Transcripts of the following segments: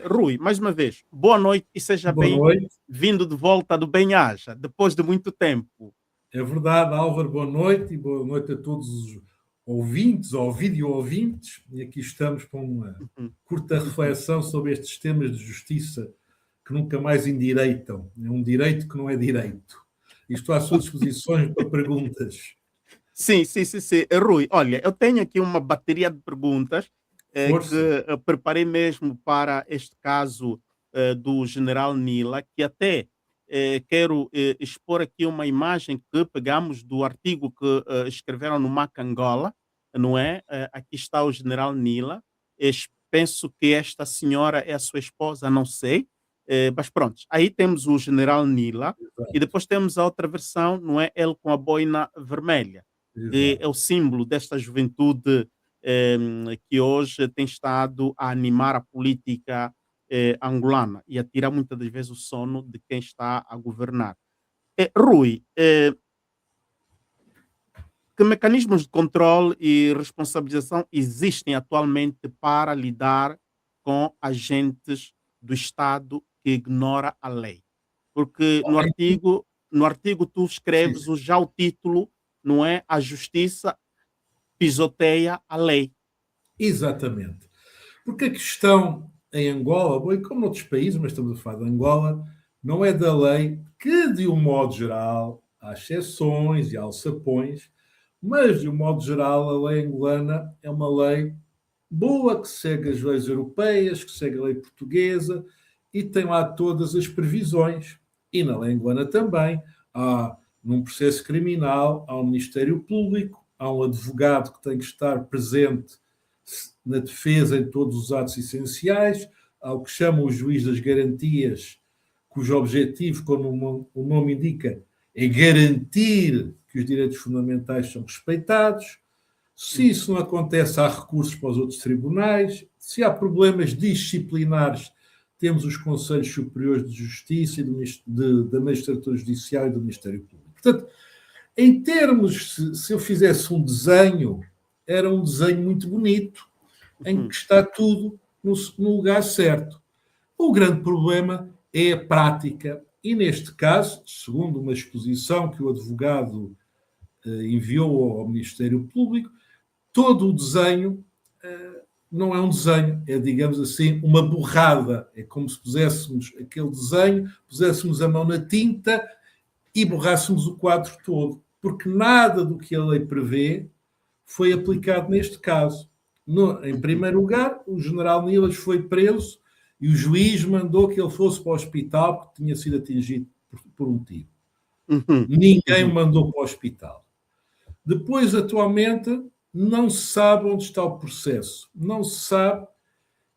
Rui, mais uma vez, boa noite e seja Boa noite. bem-vindo de volta do Bem-Aja, depois de muito tempo. É verdade, Álvaro, boa noite e boa noite a todos os ouvintes ou vídeo-ouvintes. E aqui estamos com uma curta reflexão sobre estes temas de justiça que nunca mais endireitam. É um direito que não é direito. E estou à sua disposição para perguntas. Sim. Rui, olha, eu tenho aqui uma bateria de perguntas Força. que preparei mesmo para este caso do general Nila, que até quero expor aqui uma imagem que pegamos do artigo que escreveram no MAC Angola, não é? Aqui está o general Nila. Penso que esta senhora é a sua esposa, não sei. Mas pronto, aí temos o general Nila e depois temos a outra versão, não é? Ele com a boina vermelha, que é o símbolo desta juventude que hoje tem estado a animar a política angolana e a tirar muitas das vezes o sono de quem está a governar. Rui, que mecanismos de controle e responsabilização existem atualmente para lidar com agentes do Estado que ignora a lei? Porque no artigo tu escreves já o título, não é? A justiça pisoteia a lei. Exatamente. Porque a questão em Angola, e como noutros países, mas estamos a falar de Angola, não é da lei, que de um modo geral há exceções e há alçapões, mas de um modo geral a lei angolana é uma lei boa, que segue as leis europeias, que segue a lei portuguesa e tem lá todas as previsões. E na lei angolana também há, num processo criminal, há um Ministério Público, há um advogado que tem que estar presente na defesa em todos os atos essenciais, há o que chamam o juiz das garantias, cujo objetivo, como o nome indica, é garantir que os direitos fundamentais são respeitados. Se isso não acontece, há recursos para os outros tribunais. Se há problemas disciplinares, temos os Conselhos Superiores de Justiça e da Magistratura Judicial e do Ministério Público. Portanto, em termos, se eu fizesse um desenho, era um desenho muito bonito, em que está tudo no lugar certo. O grande problema é a prática. E neste caso, segundo uma exposição que o advogado enviou ao Ministério Público, todo o desenho não é um desenho, é, digamos assim, uma borrada. É como se puséssemos aquele desenho, puséssemos a mão na tinta e borrássemos o quadro todo. Porque nada do que a lei prevê foi aplicado neste caso. Em primeiro lugar, o general Nilas foi preso e o juiz mandou que ele fosse para o hospital porque tinha sido atingido por um tiro. Ninguém o mandou para o hospital. Depois, atualmente, não se sabe onde está o processo. Não se sabe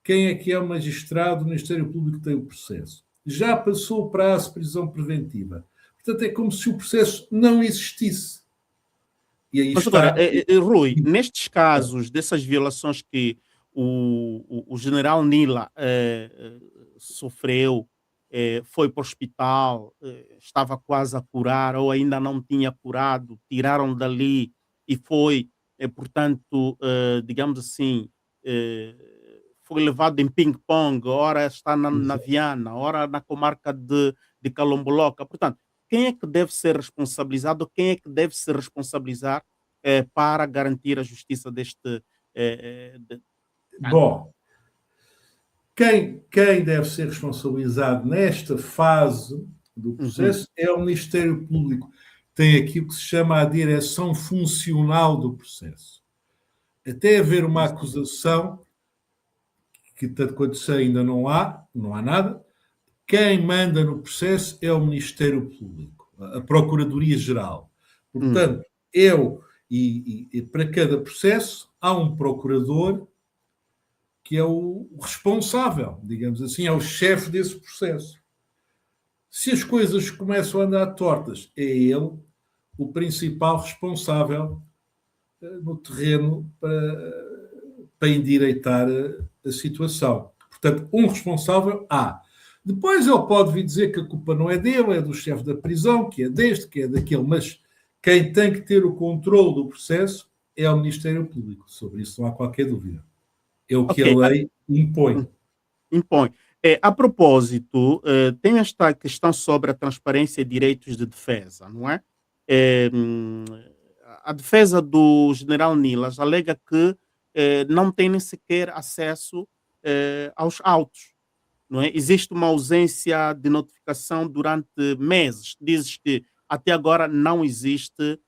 quem é que é o magistrado do Ministério Público que tem o processo. Já passou o prazo de prisão preventiva. Portanto, é como se o processo não existisse. E aí mas agora, Rui, nestes casos dessas violações que o general Nila sofreu, foi para o hospital, estava quase a curar ou ainda não tinha curado, tiraram dali e foi, portanto, digamos assim, foi levado em ping-pong, ora está na Viana, ora na comarca de Calomboloca. Portanto, quem é que deve ser responsabilizado, quem é que deve se responsabilizar para garantir a justiça deste... Bom, quem deve ser responsabilizado nesta fase do processo é o Ministério Público. Tem aqui o que se chama a direção funcional do processo. Até haver uma acusação, que tanto quanto sei ainda não há nada, quem manda no processo é o Ministério Público, a Procuradoria-Geral. Portanto, e para cada processo há um procurador que é o responsável, digamos assim, é o chefe desse processo. Se as coisas começam a andar tortas, é ele o principal responsável no terreno para endireitar a situação. Portanto, um responsável há. Depois ele pode vir dizer que a culpa não é dele, é do chefe da prisão, que é deste, que é daquele, mas quem tem que ter o controle do processo é o Ministério Público. Sobre isso não há qualquer dúvida. É o que a lei impõe. impõe. A propósito, tem esta questão sobre a transparência e direitos de defesa, não é? Eh, hum, a defesa do general Nilas alega que não tem nem sequer acesso aos autos, não é? Existe uma ausência de notificação durante meses. Dizes que até agora não existe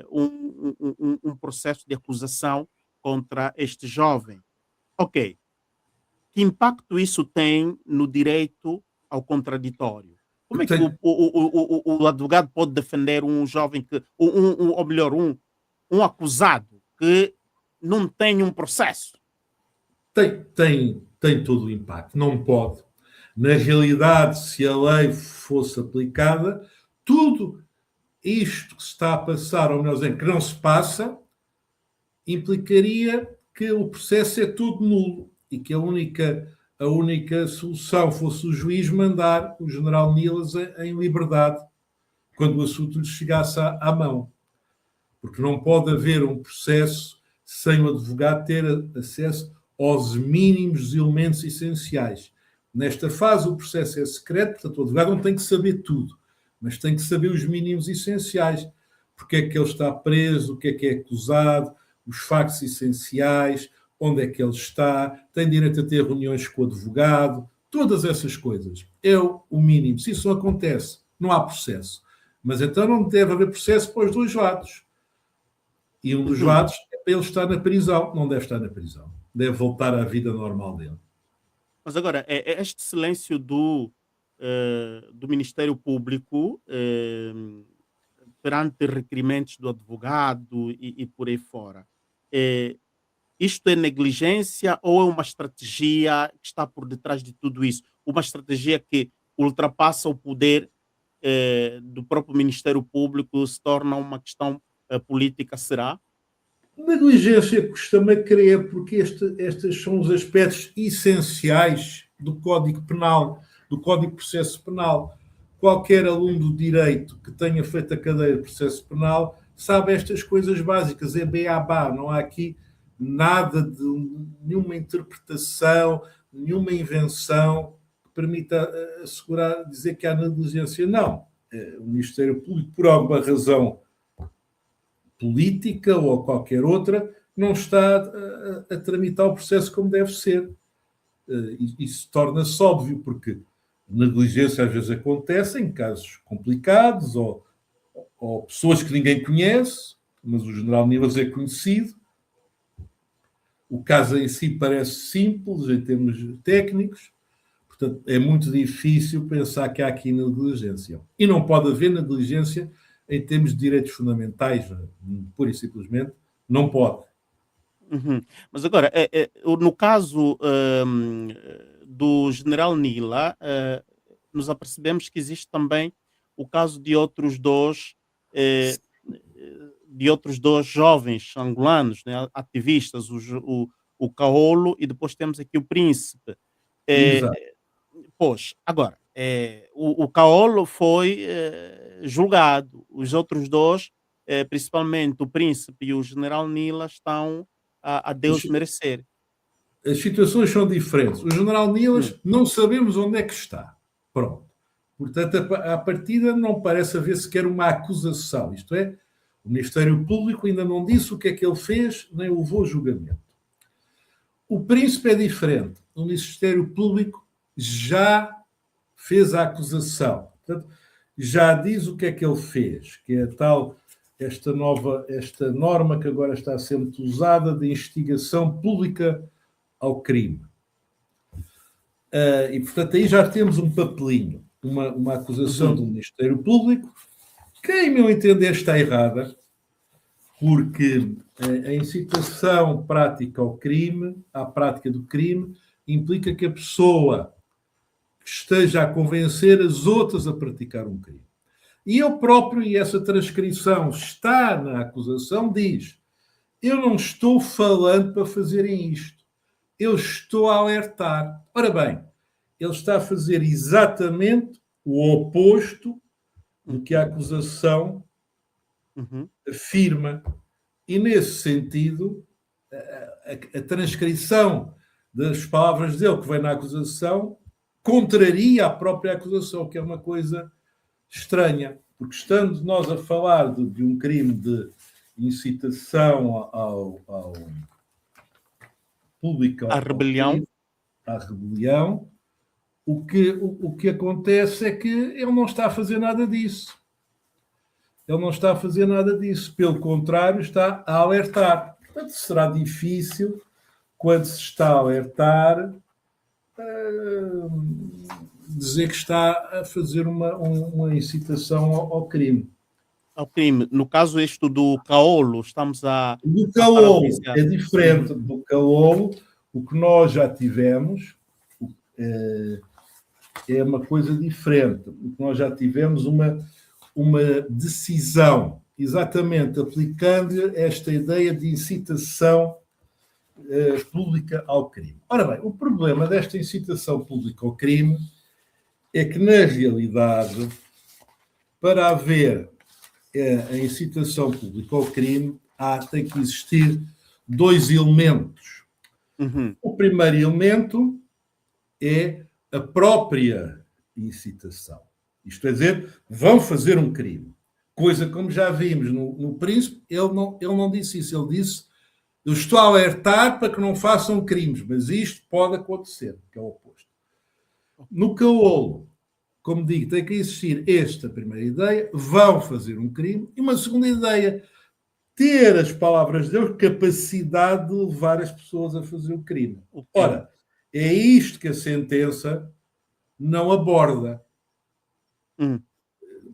um processo de acusação contra este jovem. Ok, que impacto isso tem no direito ao contraditório? Como é que Tem, o advogado pode defender um jovem que, ou melhor, um acusado que não tem um processo? tem todo o impacto. Não pode. Na realidade, se a lei fosse aplicada, tudo isto que se está a passar, ou melhor dizendo, que não se passa, implicaria que o processo é tudo nulo e que a única solução fosse o juiz mandar o general Nilas em liberdade quando o assunto lhe chegasse à mão. Porque não pode haver um processo sem o advogado ter acesso aos mínimos elementos essenciais. Nesta fase, o processo é secreto, portanto, o advogado não tem que saber tudo, mas tem que saber os mínimos essenciais. Porque é que ele está preso, o que é acusado, os factos essenciais, onde é que ele está, tem direito a ter reuniões com o advogado, todas essas coisas. É o mínimo. Se isso não acontece, não há processo. Mas então não deve haver processo para os dois lados. E um dos Uhum. lados é para ele estar na prisão. Não deve estar na prisão. Deve voltar à vida normal dele. Mas agora, este silêncio do Ministério Público perante requerimentos do advogado e por aí fora, eh, isto é negligência ou é uma estratégia que está por detrás de tudo isso? Uma estratégia que ultrapassa o poder do próprio Ministério Público, se torna uma questão política, será? Negligência custa-me a crer, porque estes são os aspectos essenciais do Código Penal, do Código de Processo Penal. Qualquer aluno do direito que tenha feito a cadeira de processo penal sabe estas coisas básicas, é beabá, não há aqui nada de nenhuma interpretação, nenhuma invenção que permita assegurar, dizer que há negligência. Não. O Ministério Público, por alguma razão política ou qualquer outra, não está a tramitar o processo como deve ser. Isso torna-se óbvio, porque negligência às vezes acontece em casos complicados ou pessoas que ninguém conhece, mas o general Nilas é conhecido. O caso em si parece simples em termos técnicos, portanto é muito difícil pensar que há aqui negligência. E não pode haver negligência em termos de direitos fundamentais, pura e simplesmente, não pode. Uhum. Mas agora, no caso do general Nila, nos apercebemos que existe também o caso eh, de outros dois jovens angolanos, né, ativistas, o Caolo e depois temos aqui o Príncipe. Eh, Exato. Pois, agora, o Caolo foi julgado, os outros dois, principalmente o Príncipe e o general Nila, estão a Deus merecer. As situações são diferentes. O general Hum, Nilas não sabemos onde é que está. Pronto. Portanto, à partida não parece haver sequer uma acusação. Isto é, o Ministério Público ainda não disse o que é que ele fez, nem levou a julgamento. O príncipe é diferente. O Ministério Público já fez a acusação. Portanto, já diz o que é que ele fez, que é esta norma que agora está a ser muito usada de instigação pública ao crime. E, portanto, aí já temos um papelinho, uma acusação uhum, do Ministério Público, que, em meu entender, está errada, porque a incitação prática ao crime, à prática do crime, implica que a pessoa esteja a convencer as outras a praticar um crime. E eu próprio, e essa transcrição está na acusação, diz: eu não estou falando para fazerem isto, eu estou a alertar. Ora bem, ele está a fazer exatamente o oposto do que a uhum, acusação uhum, afirma. E, nesse sentido, a transcrição das palavras dele que vem na acusação contraria a própria acusação, que é uma coisa estranha. Porque estando nós a falar de um crime de incitação ao público, A rebelião. à rebelião, o que acontece é que ele não está a fazer nada disso. Ele não está a fazer nada disso. Pelo contrário, está a alertar. Portanto, será difícil, quando se está a alertar, dizer que está a fazer uma incitação ao crime. Ao crime. No caso este do caolo, estamos a... Do caolo é diferente. Do caolo, o que nós já tivemos é uma coisa diferente. O que nós já tivemos uma decisão, exatamente aplicando esta ideia de incitação pública ao crime. Ora bem, o problema desta incitação pública ao crime é que, na realidade, para haver a incitação pública ao crime, tem que existir dois elementos. Uhum. O primeiro elemento é a própria incitação. Isto é dizer, vão fazer um crime. Coisa como já vimos no Príncipe, ele não disse isso. Ele disse, eu estou a alertar para que não façam crimes, mas isto pode acontecer, que é o oposto. No caolo, como digo, tem que existir esta primeira ideia, vão fazer um crime, e uma segunda ideia, ter as palavras de Deus, capacidade de levar as pessoas a fazer o crime. Ora, é isto que a sentença não aborda.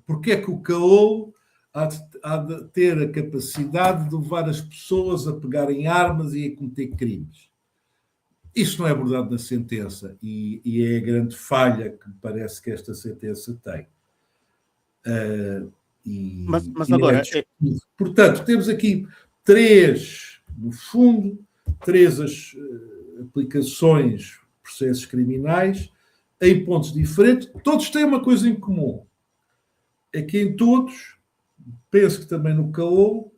Porque é que o caolo há de ter a capacidade de levar as pessoas a pegarem armas e a cometer crimes? Isso não é abordado na sentença e é a grande falha que me parece que esta sentença tem. Mas agora... Portanto, temos aqui três aplicações, processos criminais, em pontos diferentes. Todos têm uma coisa em comum. É que em todos, penso que também no caolo,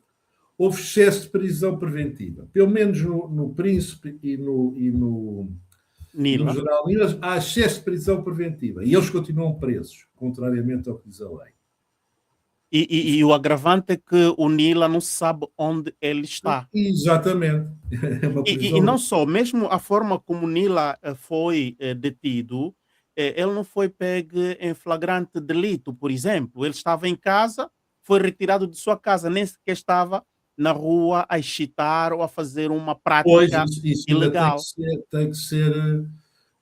houve excesso de prisão preventiva. Pelo menos no Príncipe e no General Nila, há excesso de prisão preventiva. E eles continuam presos, contrariamente ao que diz a lei. E o agravante é que o Nila não sabe onde ele está. Exatamente. E não só, mesmo a forma como o Nila foi detido, ele não foi pego em flagrante delito, por exemplo. Ele estava em casa, foi retirado de sua casa, nem sequer estava na rua a excitar ou a fazer uma prática ilegal. Tem que ser,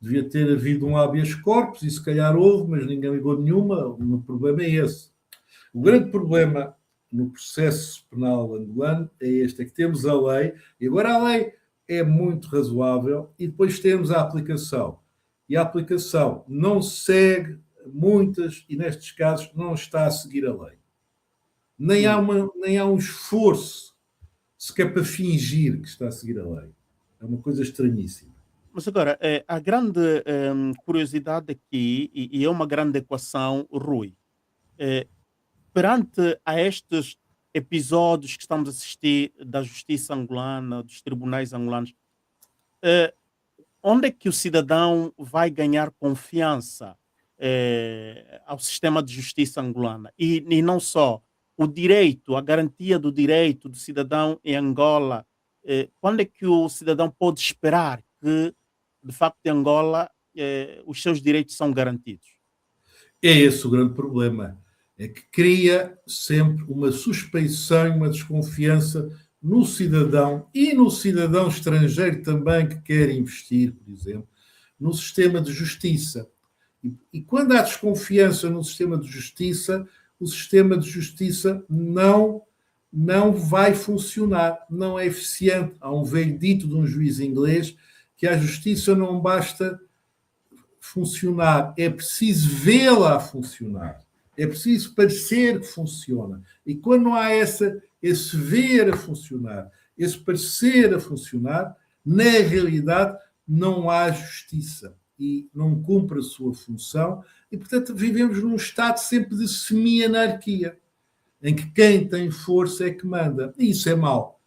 devia ter havido um habeas corpus, e se calhar houve, mas ninguém ligou nenhuma. O problema é esse. O grande problema no processo penal angolano é este, é que temos a lei, e agora a lei é muito razoável, e depois temos a aplicação. E a aplicação não segue muitas, e nestes casos não está a seguir a lei. Nem há um esforço sequer para fingir que está a seguir a lei. É uma coisa estranhíssima. Mas agora, a grande curiosidade aqui, e é uma grande equação, Rui, perante a estes episódios que estamos a assistir da justiça angolana, dos tribunais angolanos, onde é que o cidadão vai ganhar confiança ao sistema de justiça angolana? E não só, o direito, a garantia do direito do cidadão em Angola, quando é que o cidadão pode esperar que, de facto, em Angola, os seus direitos são garantidos? É esse o grande problema. É que cria sempre uma suspeição e uma desconfiança no cidadão e no cidadão estrangeiro também que quer investir, por exemplo, no sistema de justiça. E quando há desconfiança no sistema de justiça, o sistema de justiça não vai funcionar, não é eficiente. Há um velho dito de um juiz inglês que a justiça não basta funcionar, é preciso vê-la a funcionar. É preciso parecer que funciona. E quando não há esse ver a funcionar, esse parecer a funcionar, na realidade não há justiça e não cumpre a sua função. E, portanto, vivemos num estado sempre de semi-anarquia, em que quem tem força é que manda. E isso é mau.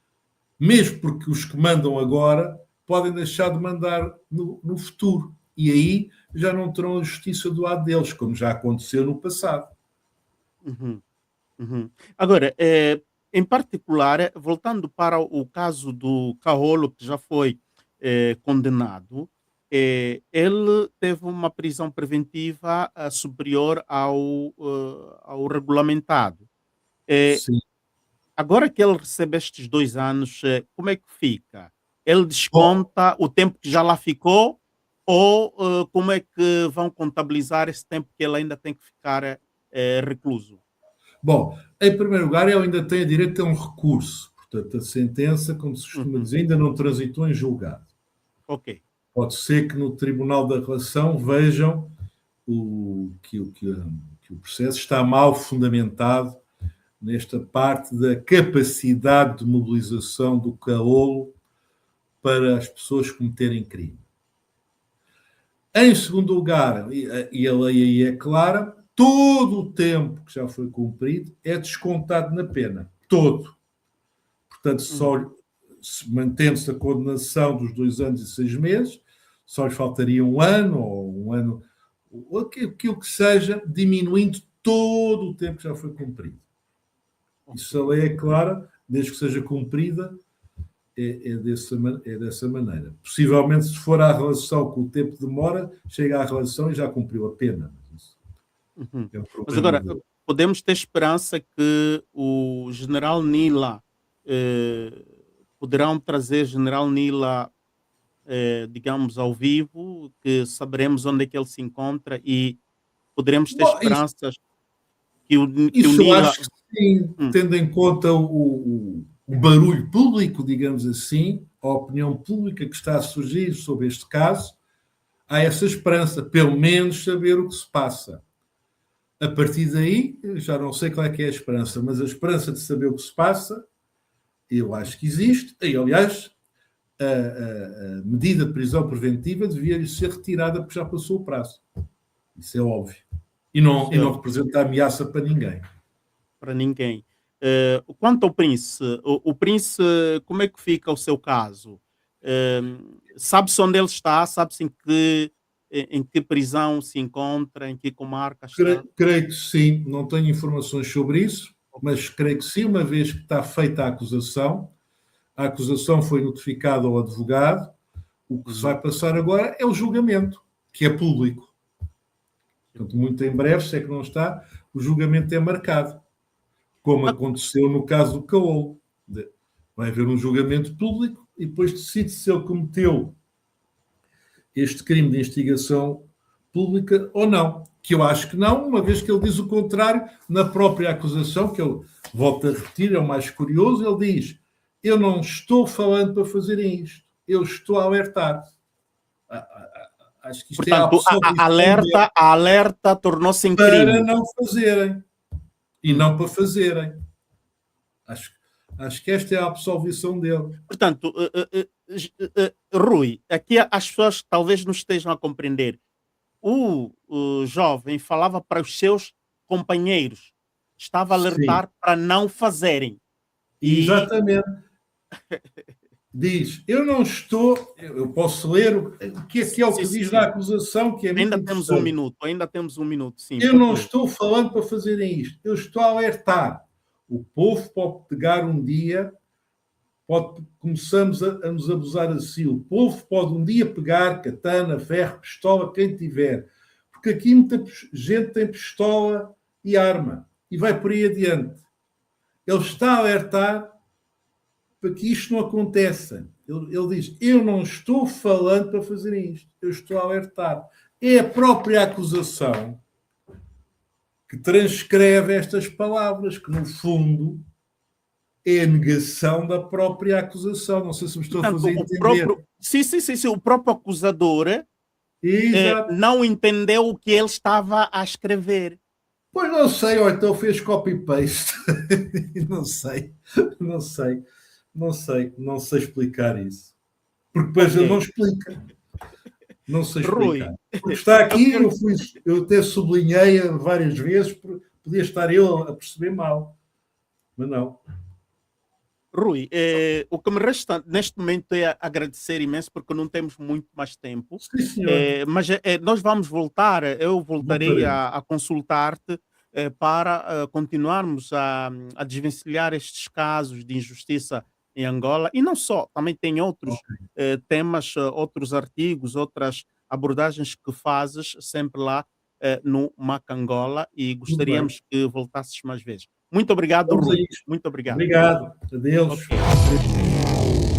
Mesmo porque os que mandam agora podem deixar de mandar no futuro. E aí já não terão a justiça do lado deles, como já aconteceu no passado. Uhum, uhum. Agora, em particular, voltando para o caso do Caolo, que já foi condenado, ele teve uma prisão preventiva superior ao regulamentado. Eh, Sim. Agora que ele recebe estes 2 anos, como é que fica? Ele Bom, desconta o tempo que já lá ficou ou como é que vão contabilizar esse tempo que ele ainda tem que ficar recluso? bom, em primeiro lugar, ele ainda tem direito a um recurso. Portanto, a sentença, como se costuma Uhum. dizer, ainda não transitou em julgado. Ok. Pode ser que no Tribunal da Relação vejam que o processo está mal fundamentado nesta parte da capacidade de mobilização do caolo para as pessoas cometerem crime. Em segundo lugar, e a lei aí é clara, todo o tempo que já foi cumprido é descontado na pena. Todo. Portanto, Uhum. mantendo-se a condenação dos 2 anos e 6 meses, só lhe faltaria um ano, ou um ano, ou aquilo que seja, diminuindo todo o tempo que já foi cumprido. Isso a Ok. lei é clara, desde que seja cumprida, é dessa maneira. Possivelmente, se for à relação com o tempo de demora, chega à relação e já cumpriu a pena. Isso Uhum. é um Mas problema agora, dele. podemos ter esperança que o general Nila eh, poderão trazer general Nila, digamos, ao vivo, que saberemos onde é que ele se encontra e poderemos ter Bom, isso, esperanças que o isso eu Nila. acho que sim, Hum, tendo em conta o barulho público, digamos assim, a opinião pública que está a surgir sobre este caso, há essa esperança, pelo menos saber o que se passa. A partir daí, eu já não sei qual é que é a esperança, mas a esperança de saber o que se passa, eu acho que existe. E, aliás, a medida de prisão preventiva devia ser retirada porque já passou o prazo. Isso é óbvio. E não certo, representa ameaça para ninguém. para ninguém. Quanto ao Prince, o Prince, como é que fica o seu caso? Sabe-se onde ele está? Sabe-se em que prisão se encontra, em que comarca está? Creio que sim, não tenho informações sobre isso, mas creio que sim, uma vez que está feita a acusação foi notificada ao advogado, o que se Uhum. vai passar agora é o julgamento, que é público. Portanto, muito em breve, se é que não está, o julgamento é marcado, como Ah, aconteceu no caso do Caolo. Vai haver um julgamento público e depois decide se ele cometeu este crime de instigação pública ou não. Que eu acho que não, uma vez que ele diz o contrário na própria acusação, que eu volto a repetir, é o mais curioso, ele diz: eu não estou falando para fazerem isto, eu estou a alertar. Acho que isto é a Portanto, absolvição dele a alerta tornou-se em para crime. não fazerem e Hum. não para fazerem. Acho, acho que esta é a absolvição dele. Portanto, Rui, aqui as pessoas talvez não estejam a compreender. O jovem falava para os seus companheiros, estava a Sim, alertar para não fazerem. E exatamente. Diz, eu não estou, eu posso ler que é o sim, que sim, diz na sim. acusação, que é muito Ainda temos um interessante. minuto, ainda temos um minuto, sim, Eu pode não ler. estou falando para fazerem isto, eu estou a alertar. O povo pode pegar um dia, começamos a nos abusar assim. O povo pode um dia pegar katana, ferro, pistola, quem tiver. Porque aqui muita gente tem pistola e arma. E vai por aí adiante. Ele está a alertar para que isto não aconteça. Ele diz: eu não estou falando para fazerem isto, eu estou a alertar. É a própria acusação que transcreve estas palavras, que no fundo é a negação da própria acusação. Não sei se me estou a Portanto, fazer o entender. próprio, sim, sim, sim, sim, o próprio acusador Exato. não entendeu o que ele estava a escrever. Pois não sei, ou então fez copy-paste. Não sei, não sei, não sei explicar isso. Porque depois Ok. ele não explica. Não sei explicar. Rui, Porque está eu aqui, quero. eu até sublinhei várias vezes, podia estar eu a perceber mal, mas não. Rui, o que me resta neste momento é agradecer imenso, porque não temos muito mais tempo. Sim, senhor. Mas nós vamos voltar, eu voltarei Voltaremos. a consultar-te para continuarmos a desvencilhar estes casos de injustiça em Angola. E não só, também tem outros Ok. temas, outros artigos, outras abordagens que fazes sempre lá no MAC Angola, e Tudo bem. gostaríamos que voltasses mais vezes. Muito obrigado, Vamos a Rui. isto. Muito obrigado. Obrigado. Adeus. Ok, obrigado.